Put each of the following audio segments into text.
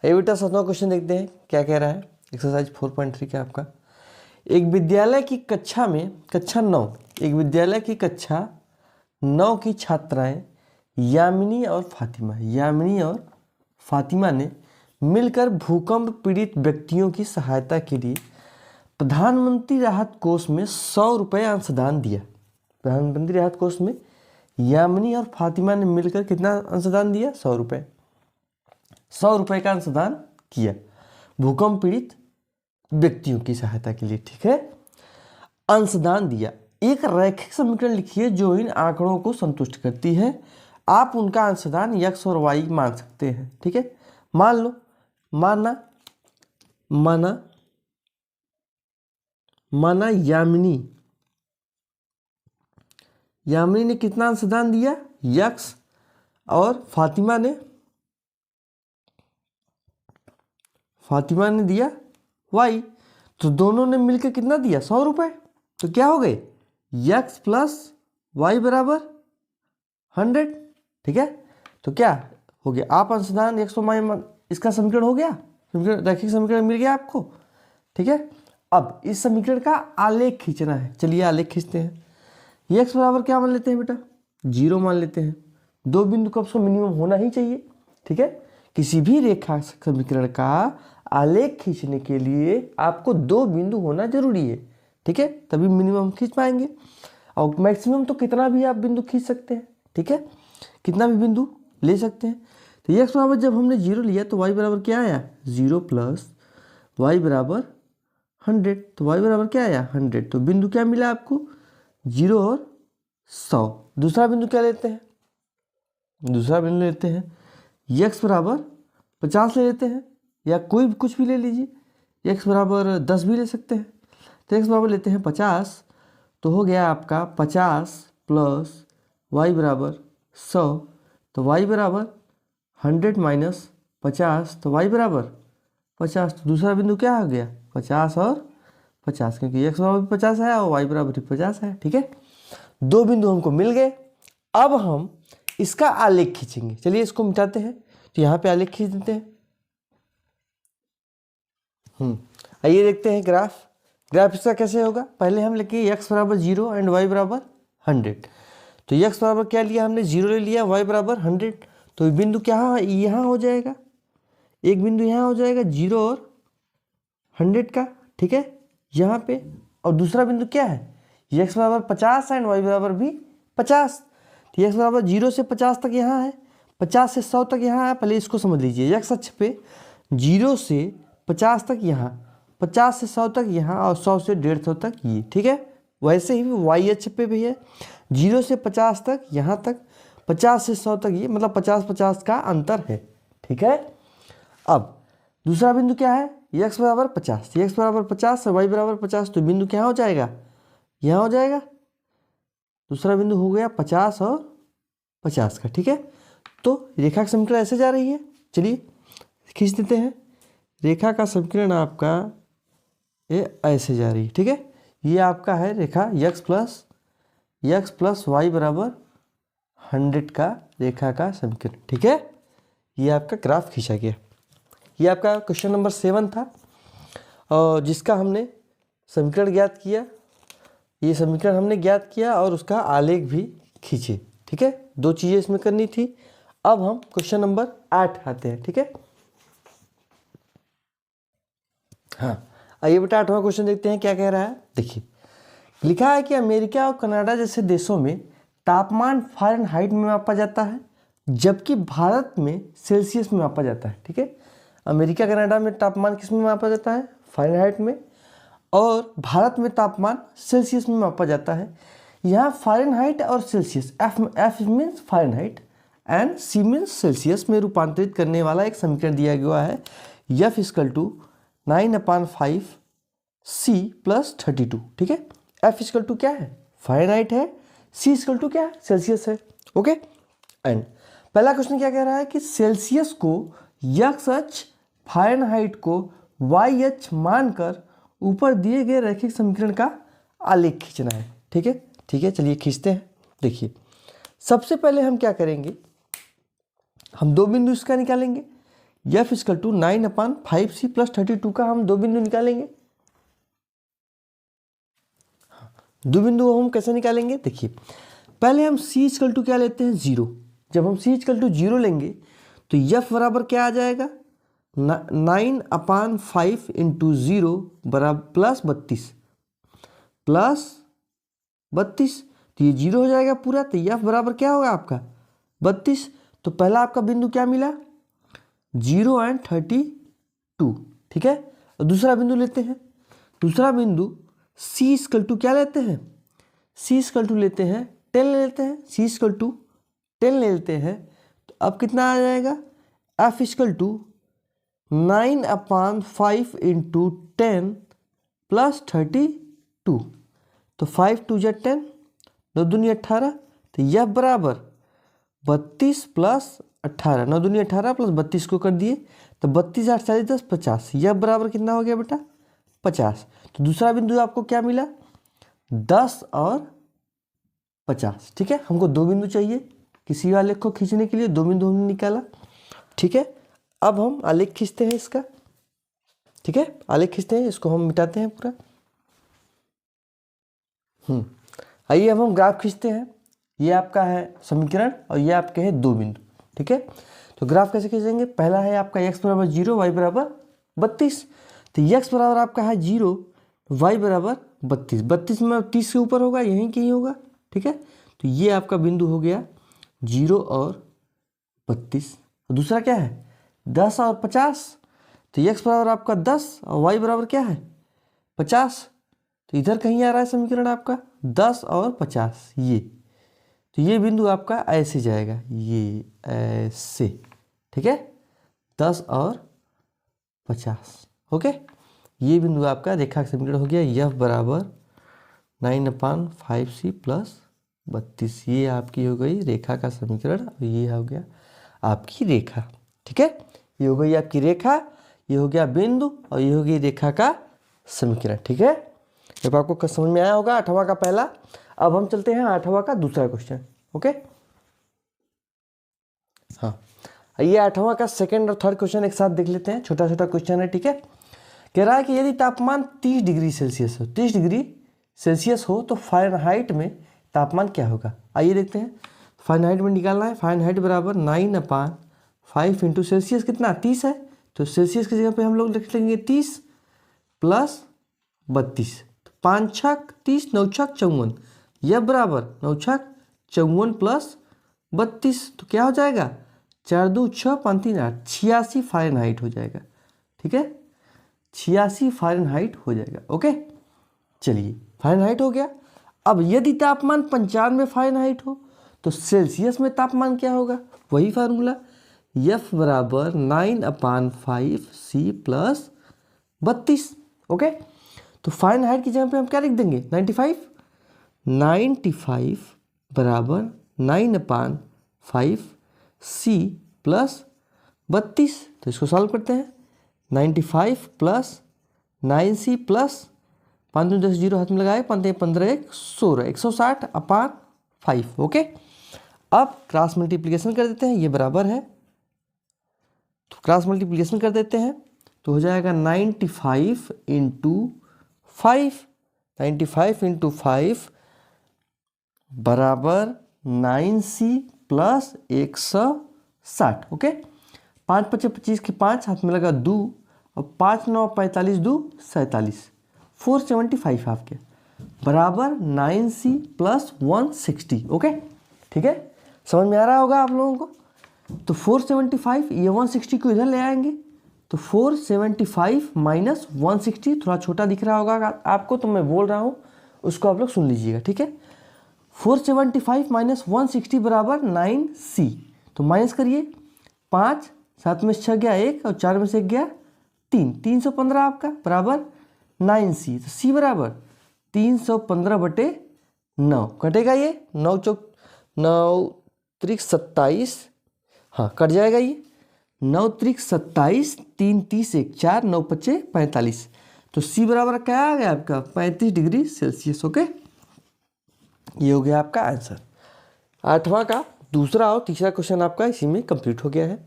ये बेटा 7वां क्वेश्चन देखते हैं क्या कह रहा है। एक्सरसाइज 4.3 का आपका। एक विद्यालय की कक्षा में कक्षा 9 एक विद्यालय की कक्षा 9 की छात्राएं यामिनी और फातिमा ने मिलकर भूकंप पीड़ित व्यक्तियों की सहायता के लिए प्रधानमंत्री राहत कोष में 100 रुपये अंशदान दिया। प्रधानमंत्री राहत कोष में यामिनी और फातिमा ने मिलकर कितना अंशदान दिया? 100 रुपये। 100 रुपये का अंशदान किया भूकंप पीड़ित व्यक्तियों की सहायता के लिए। ठीक है, अंशदान दिया। एक रैखिक समीकरण लिखिए जो इन आंकड़ों को संतुष्ट करती है। आप उनका अंशदान x और y मान सकते हैं। ठीक है, मान लो, माना यामिनी ने कितना अंशदान दिया? x, और फातिमा ने दिया y। तो दोनों ने मिलकर कितना दिया? 100 रुपये। तो क्या हो गए? x प्लस y बराबर 100। ठीक है, तो क्या हो गया? आप अंशदान x और y, इसका समीकरण हो गया, रैखिक समीकरण मिल गया आपको। ठीक है, अब इस समीकरण का आलेख खींचना है। चलिए आलेख खींचते हैं। x बराबर क्या मान लेते हैं बेटा? 0 मान लेते हैं। दो बिंदु का आपको मिनिमम होना ही चाहिए। ठीक है, किसी भी रेखा समीकरण का आलेख खींचने के लिए आपको 2 बिंदु होना जरूरी है। ठीक है, तभी मिनिमम खींच पाएंगे। और मैक्सिमम तो कितना भी आप बिंदु खींच सकते हैं। ठीक है, कितना भी बिंदु ले सकते हैं। तो x बराबर जब हमने 0 लिया तो y बराबर क्या आया? 0 प्लस y बराबर 100। तो y बराबर क्या आया? 100। तो बिंदु क्या मिला आपको? 0 और 100। दूसरा बिंदु क्या लेते हैं? दूसरा बिंदु लेते हैं x बराबर 50 ले लेते हैं, या कोई भी कुछ भी ले लीजिए। x बराबर 10 भी ले सकते हैं। तो x बराबर लेते हैं 50। तो हो गया आपका 50 प्लस y बराबर 100। तो y बराबर 100 माइनस 50, तो y बराबर 50। तो दूसरा बिंदु क्या हो गया? 50 और 50, क्योंकि x बराबर 50 है और y बराबर 50 है। ठीक है, 2 बिंदु हमको मिल गए। अब हम इसका आलेख खींचेंगे। चलिए इसको मिटाते हैं। तो यहाँ पे आलेख खींच देते हैं। आइए देखते हैं ग्राफ इसका कैसे होगा। पहले हम लिखिए x बराबर 0 एंड y बराबर 100। तो x बराबर क्या लिया हमने? 0 ले लिया, y बराबर 100। तो बिंदु क्या यहाँ हो जाएगा? एक बिंदु यहाँ हो जाएगा 0 और 100 का। ठीक है, यहाँ पे। और दूसरा बिंदु क्या है? x बराबर 50 एंड y बराबर भी 50। तो x बराबर 0 से 50 तक यहाँ है, 50 से 100 तक यहाँ है। पहले इसको समझ लीजिए। x अक्ष पे 0 से 50 तक यहाँ, 50 से 100 तक यहाँ, और 100 से 150 तक ये। ठीक है, वैसे ही y अक्ष पे भी है 0 से 50 तक यहाँ तक, 50 से 100 तक ये, मतलब 50-50 का अंतर है। ठीक है, अब दूसरा बिंदु क्या है? x बराबर 50। x बराबर 50 और y बराबर 50। तो बिंदु क्या हो जाएगा? यहाँ हो जाएगा। दूसरा बिंदु हो गया 50 और 50 का। ठीक है, तो रेखा का समीकरण ऐसे जा रही है। चलिए खींच देते हैं। रेखा का समीकरण आपका ये ऐसे जा रही है। ठीक है, ये आपका है रेखा x प्लस y बराबर 100 का रेखा का समीकरण। ठीक है, ये आपका ग्राफ खींचा गया। ये आपका क्वेश्चन नंबर 7 था, और जिसका हमने समीकरण ज्ञात किया। ये समीकरण हमने ज्ञात किया और उसका आलेख भी खींचे। ठीक है, 2 चीज़ें इसमें करनी थी। अब हम क्वेश्चन नंबर 8 आते हैं। ठीक है, हाँ आइए बेटा 8वां क्वेश्चन देखते हैं क्या कह रहा है। देखिए, लिखा है कि अमेरिका और कनाडा जैसे देशों में तापमान फ़ारेनहाइट में मापा जाता है, जबकि भारत में सेल्सियस में मापा जाता है। ठीक है, अमेरिका कनाडा में तापमान किस में मापा जाता है? फ़ारेनहाइट में। और भारत में तापमान सेल्सियस में मापा जाता है। यहाँ फ़ारेनहाइट और Celsius, F means Fahrenheit and C means Celsius में रूपांतरित करने वाला एक समीकरण दिया गया है। F = 9/5 C + 32। ठीक है, F = क्या है? फ़ारेनहाइट है। C = क्या है? सेल्सियस है। ओके, एंड पहला क्वेश्चन क्या कह रहा है कि सेल्सियस को x अक्ष, फ़ारेनहाइट को y अक्ष मानकर ऊपर दिए गए रैखिक समीकरण का आलेख खींचना है। ठीक है, चलिए खींचते हैं। देखिए, सबसे पहले हम क्या करेंगे? हम 2 बिंदु इसका निकालेंगे। F equal to 9/5c plus 32 का हम दो बिंदु निकालेंगे। दो बिंदु हम कैसे निकालेंगे, देखिए पहले हम c इक्वल टू क्या लेते हैं, 0। जब हम c इक्वल टू 0 लेंगे तो F बराबर क्या आ जाएगा, 9/5 इंटू 0 बराबर प्लस 32 तो ये 0 हो जाएगा पूरा। तो F बराबर क्या होगा आपका 32। तो पहला आपका बिंदु क्या मिला, 0 एंड 32, ठीक है। और दूसरा बिंदु लेते हैं, दूसरा बिंदु c इक्वल टू क्या लेते हैं, c इक्वल टू लेते हैं 10 ले लेते हैं, c इक्वल टू 10 ले लेते हैं। तो अब कितना आ जाएगा, F equal to 9/5 into 10 plus 32। तो 5 2 जा 10, 9 दूनी 18। तो यह बराबर 32 प्लस 18, 9 दूनी 18 प्लस 32 को कर दिए तो 32 8 40 10 50। यह बराबर कितना हो गया बेटा, 50। तो दूसरा बिंदु आपको क्या मिला, 10 और 50, ठीक है। हमको दो बिंदु चाहिए किसी आलेख को खींचने के लिए, दो बिंदु हमने निकाला, ठीक है। अब हम आलेख खींचते हैं इसका, ठीक है। आलेख खींचते हैं, इसको हम मिटाते हैं पूरा। आइए अब हम ग्राफ खींचते हैं। ये आपका है समीकरण और ये आपके हैं दो बिंदु, ठीक है। तो ग्राफ कैसे खींचेंगे, पहला है आपका x बराबर 0 y बराबर 32। तो x बराबर आपका है 0, y बराबर 32। 32 में 30 से ऊपर होगा, यहीं कहीं होगा, ठीक है। तो ये आपका बिंदु हो गया 0 और 32। दूसरा क्या है 10 और 50। तो x बराबर आपका 10 और y बराबर क्या है 50। तो इधर कहीं आ रहा है समीकरण आपका 10 और 50 ये। तो ये बिंदु आपका ऐसे जाएगा, ये ऐसे, ठीक है, 10 और 50, ओके। ये बिंदु आपका रेखा का समीकरण हो गया। F बराबर 9/5c प्लस 32। ये आपकी हो गई रेखा का समीकरण और ये हो गया आपकी रेखा, ठीक है। ये हो गई आपकी रेखा, ये हो गया बिंदु और ये हो गई रेखा का समीकरण, ठीक है। जब आपको समझ में आया होगा 8वां का पहला। अब हम चलते हैं 8वां का दूसरा क्वेश्चन, ओके। हाँ, ये 8वां का सेकंड और थर्ड क्वेश्चन एक साथ देख लेते हैं। छोटा छोटा क्वेश्चन है, ठीक है। कह रहा है कि यदि तापमान 30 डिग्री सेल्सियस हो, 30 डिग्री सेल्सियस हो तो फ़ारेनहाइट में तापमान क्या होगा। आइए देखते हैं, फ़ारेनहाइट में निकालना है। फ़ारेनहाइट बराबर 9/5 इंटू सेल्सियस कितना 30 है, तो सेल्सियस की जगह पे हम लोग लिख लेंगे 30 प्लस 32। 5 छक 30, 9 छक 54, यह बराबर 9 छक 54 प्लस 32। तो क्या हो जाएगा 4 2 6 5 3 8, 86 फ़ारेनहाइट हो जाएगा, ठीक है। 86 फ़ारेनहाइट हो जाएगा, ओके। चलिए फ़ारेनहाइट हो गया। अब यदि तापमान 95 फ़ारेनहाइट हो तो सेल्सियस में तापमान क्या होगा, वही फार्मूला F बराबर 9/5c प्लस 32, ओके। तो फ़ारेनहाइट की जगह पे हम क्या लिख देंगे 95 बराबर 9/5c प्लस 32। तो इसको सॉल्व करते हैं। 95 प्लस 9c प्लस 5 10 0 हाथ में लगाए, 5 15 1 16, 160/5, ओके। अब क्रॉस मल्टीप्लिकेशन कर देते हैं, ये बराबर है तो क्रॉस मल्टीप्लिकेशन कर देते हैं तो हो जाएगा 95 इंटू 5, 95 इंटू 5 बराबर 9c प्लस 160, ओके। 5 5 25 के 5 हाथ में लगा 2 और 5 9 45 2 47, 475 आपके बराबर 9c प्लस 160, ओके, ठीक है। समझ में आ रहा होगा आप लोगों को। तो 475 ये 160 को इधर ले आएंगे तो 475 माइनस 160, थोड़ा छोटा दिख रहा होगा आपको तो मैं बोल रहा हूँ उसको आप लोग सुन लीजिएगा, ठीक है। 475 माइनस 160 बराबर 9c। तो माइनस करिए, 5 7 में 6 गया 1 और 4 में से 1 गया 3, 315 आपका बराबर 9c। तो c बराबर 315/9 कटेगा, ये 9 चौक 9 त्रिक 27, हाँ कट जाएगा ये 9 त्रिक 27, 3 30 1 4, 9 5 45। तो c बराबर क्या आ गया आपका 35 डिग्री सेल्सियस, ओके। ये हो गया आपका आंसर। 8वां का दूसरा और तीसरा क्वेश्चन आपका इसी में कंप्लीट हो गया है।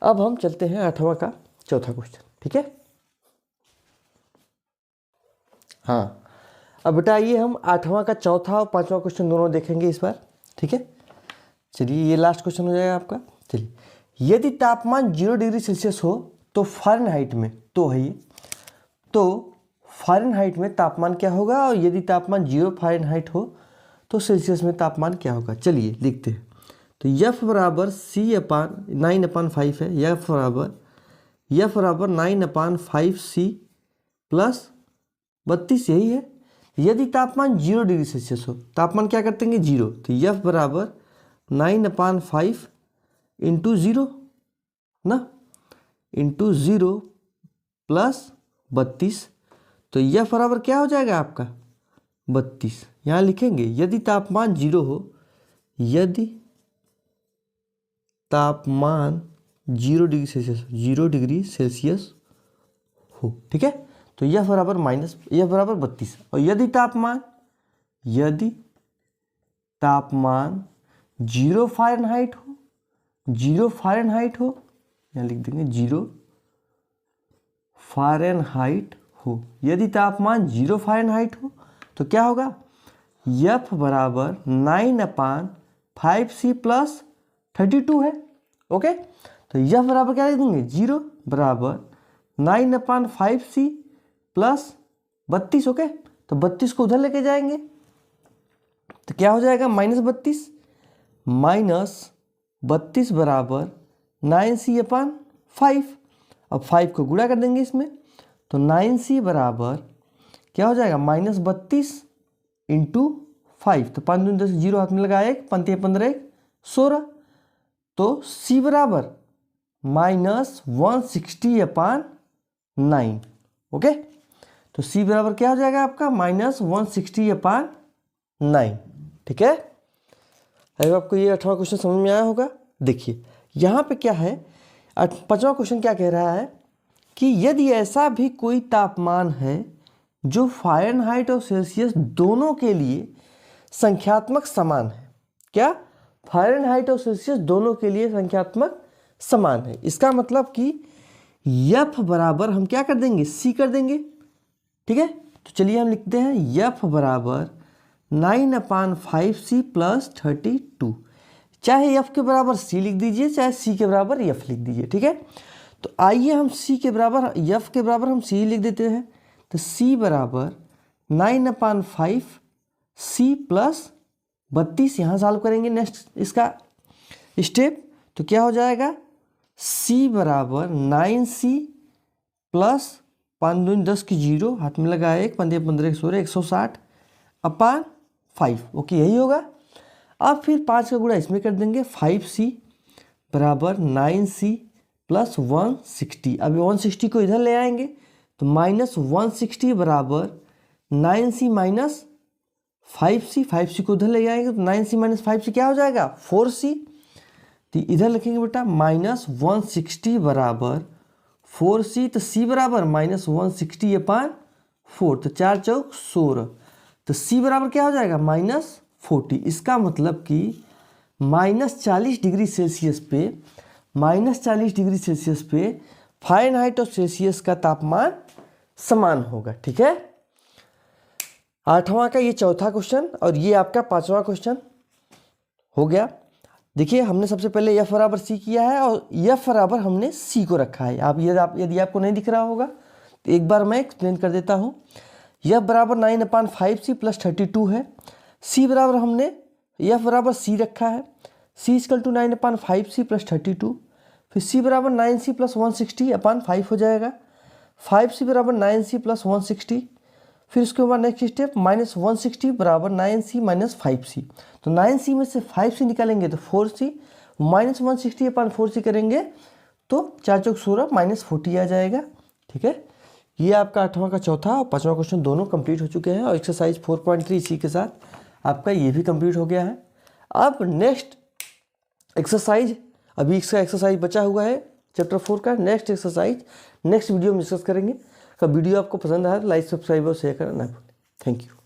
अब हम चलते हैं 8वां का चौथा क्वेश्चन, ठीक है। हाँ, अब बेटा ये हम 8वां का चौथा और 5वां क्वेश्चन दोनों देखेंगे इस बार, ठीक है। चलिए ये लास्ट क्वेश्चन हो जाएगा आपका। चलिए, यदि तापमान 0 डिग्री सेल्सियस हो तो फ़ारेनहाइट में, तो है ये, तो फ़ारेनहाइट में तापमान क्या होगा, और यदि तापमान 0 फ़ारेनहाइट हो तो सेल्सियस में तापमान क्या होगा। चलिए लिखते हैं। तो F बराबर C/9/5 है। F बराबर 9/5C प्लस 32, यही है। यदि तापमान 0 डिग्री सेल्सियस हो, तापमान क्या करते हैं 0, तो F बराबर 9/5 इंटू 0 ना, इंटू 0 प्लस 32, तो F बराबर क्या हो जाएगा आपका 32। यहाँ लिखेंगे यदि तापमान 0 हो, यदि तापमान 0 डिग्री सेल्सियस हो, ठीक है, तो यह बराबर 32। और यदि तापमान 0 फ़ारेनहाइट हो, 0 फ़ारेनहाइट हो, यहाँ लिख देंगे 0 फ़ारेनहाइट हो, यदि तापमान 0 फ़ारेनहाइट हो तो क्या होगा, F बराबर 9/5C प्लस 32 है। ओके, तो F बराबर क्या लिख देंगे 0 बराबर 9/5C प्लस 32। ओके, तो 32 को उधर लेके जाएंगे तो क्या हो जाएगा -32 बराबर 9C/5। अब 5 को गुणा कर देंगे इसमें, तो 9C बराबर क्या हो जाएगा -32 इंटू 5, तो 5 दूनी 10, 0 हाथ में लगा 1, 5 15 16, तो C बराबर -160/9। ओके, तो C बराबर क्या हो जाएगा आपका -160/9, ठीक है। अगर आपको ये 8वां क्वेश्चन समझ में आया होगा। देखिए यहाँ पे क्या है, 5वां क्वेश्चन क्या कह रहा है कि यदि ऐसा भी कोई तापमान है जो फ़ारेनहाइट और सेल्सियस दोनों के लिए संख्यात्मक समान है। क्या, फ़ारेनहाइट और सेल्सियस दोनों के लिए संख्यात्मक समान है। इसका मतलब कि F बराबर हम क्या कर देंगे C कर देंगे, ठीक है। तो चलिए हम लिखते हैं F बराबर 9/5C प्लस 32। चाहे F के बराबर C लिख दीजिए, चाहे C के बराबर F लिख दीजिए, ठीक है। तो आइए हम C के बराबर F के बराबर हम C लिख देते हैं। तो C बराबर 9/5C प्लस 32, यहाँ सॉल्व करेंगे नेक्स्ट इसका स्टेप, तो क्या हो जाएगा C बराबर 9C प्लस 5 दूनी 10 की 0 हाथ में लगा 1, 5 15 16, 160/5। ओके, यही होगा। अब फिर 5 का गुणा इसमें कर देंगे, 5C बराबर 9C प्लस 160। अब 160 को इधर ले आएंगे तो -160 बराबर 9C माइनस 5C, 5C को उधर ले आएंगे तो 9C माइनस 5C क्या हो जाएगा 4C। तो इधर लिखेंगे बेटा -160 बराबर 4C, तो C बराबर -160/4, तो 4 चौक 16, तो C बराबर क्या हो जाएगा -40। इसका मतलब कि -40 डिग्री सेल्सियस पे फ़ारेनहाइट और सेल्सियस का तापमान समान होगा, ठीक है। 8वां का ये चौथा क्वेश्चन और ये आपका 5वां क्वेश्चन हो गया। देखिए हमने सबसे पहले F बराबर C किया है और F बराबर हमने C को रखा है। यदि आपको नहीं दिख रहा होगा तो एक बार मैं एक्सप्लेन कर देता हूँ। F बराबर 9/5C प्लस 32 है। C बराबर हमने F बराबर C रखा है, C equal to 9/5C plus 32, फिर C बराबर 9C प्लस 160/5 हो जाएगा। 5C बराबर 9C प्लस 160, फिर उसके बाद नेक्स्ट स्टेप -160 बराबर 9C माइनस 5C। तो 9C में से 5C निकालेंगे तो 4C, -160/4C करेंगे तो 4 चौक 16 -40 आ जाएगा, ठीक है। ये आपका 8वां का चौथा और 5वां क्वेश्चन दोनों कंप्लीट हो चुके हैं और एक्सरसाइज 4.3 इसी के साथ आपका ये भी कंप्लीट हो गया है। अब नेक्स्ट एक्सरसाइज, अभी इसका एक्सरसाइज बचा हुआ है चैप्टर 4 का। नेक्स्ट एक्सरसाइज नेक्स्ट वीडियो में डिस्कस करेंगे। का वीडियो आपको पसंद आया तो लाइक, सब्सक्राइब और शेयर करना ना भूलें। Thank you.